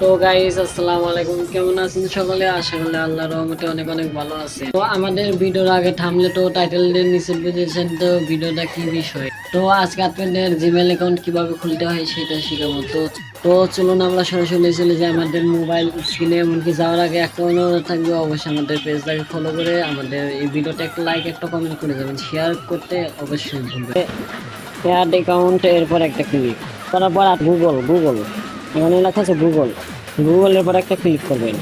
তো গাইস আসসালামু আলাইকুম, কেমন আছেন সকলে? আশা করি আল্লাহর রহমতে অনেক অনেক ভালো আছে। তো আমাদের ভিডিওর আগে থামলে তো টাইটেলের নিচে বুঝেছেন তো ভিডিওটা কি বিষয়। তো আজকে আপনাদের জিমেইল অ্যাকাউন্ট কিভাবে খুলতে হয় সেটা শিখাবো। তো চলুন আমরা সরাসরি চলে যাই আমাদের মোবাইল স্ক্রিনে। এমনকি যাওয়ার আগে একটা অনুরোধ থাকবে, অবশ্যই আমাদের পেজটাকে ফলো করে আমাদের এই ভিডিওটা একটা লাইক একটা কমেন্ট করে যাবেন, শেয়ার করতে অবশ্যই ভুলবেন। অ্যাড অ্যাকাউন্ট, এরপর একটা ক্লিক করার পর গুগল গুগল এখানে লেখা আছে গুগল। গুগলের পর একটা ক্লিক করবেন।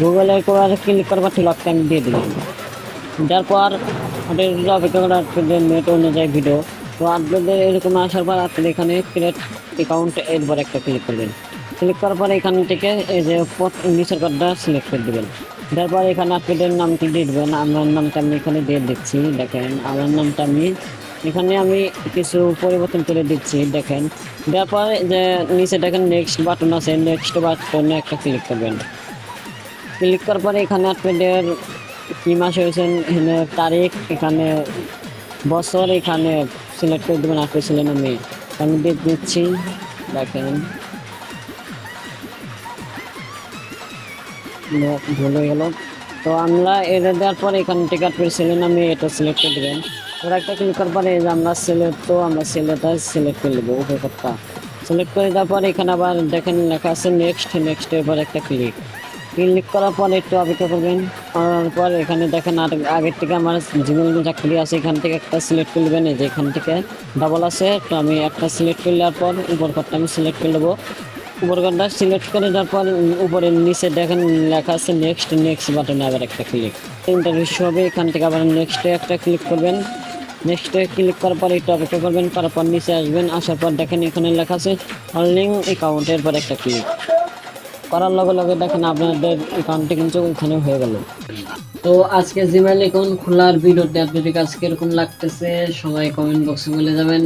গুগলের পর ক্লিক করার পর লক টাইম দিয়ে দিবেন। দেওয়ার পর আপনাদের অপেক্ষা করার আপনাদের নেট অনুযায়ী ভিডিও। তো আপনাদের এরকম আসার পর আপনাদের এখানে ক্রিয়েট অ্যাকাউন্ট এরপর একটা ক্লিক করবেন। ক্লিক করার পর এখান থেকে এই যে নিচের কোডটা সিলেক্ট করে দেবেন। তারপর এখানে আপনাদের নামটি দিয়ে দেবেন। আমার নামটা আমি এখানে দিয়ে দিচ্ছি। দেখেন আমার নামটা এখানে আমি কিছু পরিবর্তন করে দিচ্ছি। দেখেন দেওয়ার পর যে নিচে দেখেন নেক্সট বাটন আছে, নেক্সট বাটনে একটা ক্লিক করবেন। ক্লিক করার পরে এখানে আপনাদের কি মাস হয়েছেন, এখানে তারিখ, এখানে বছর এখানে সিলেক্ট করে দেবেন। আপনি ছিলেন আমি দিয়ে দিচ্ছি। দেখেন ভুল হয়ে গেল। তো আমরা এটা দেওয়ার পরে এখান থেকে আপনি ছিলেন আমি এটা সিলেক্ট করে দেবেন। ওরা একটা ক্লিক করার পরে যে আমরা সিলেক্ট, তো আমরা সিলেক্টটা সিলেক্ট করে দেবো উপরটা সিলেক্ট করে দেওয়ার পরে এখানে আবার দেখেন লেখা আছে নেক্সটের পর একটা ক্লিক করার পর একটু অপেক্ষা করবেন। করার পর এখানে দেখেন আর আগের থেকে আমার জিমেল চাকরি আছে, এখান থেকে একটা সিলেক্ট করে নেবেন। এই যে এখান থেকে ডাবল আছে, তো আমি একটা সিলেক্ট করে নেওয়ার পর উপর ঘরটা আমি সিলেক্ট করে নেবো। উপর ঘরটা সিলেক্ট করে দেওয়ার পর উপরের নিচে দেখেন লেখা আছে নেক্সট বাটনে আবার একটা ক্লিক। ইন্টারভিউ হবে, এখান থেকে আবার নেক্সটে একটা ক্লিক করবেন। নেক্সটে ক্লিক করার পর একটু অপেক্ষা করবেন। করার পর নিচে আসবেন, আসার পর দেখেন এখানে লেখা আছে লিঙ্ক অ্যাকাউন্টের পর একটা ক্লিক করার লগে লগে দেখেন আপনাদের অ্যাকাউন্টটি কিন্তু এখানে হয়ে গেল। তো আজকে জিমেইল অ্যাকাউন্ট খোলার ভিডিওতে আপনাদের কাছে কিরকম লাগতেছে সবাই কমেন্ট বক্সে বলে যাবেন।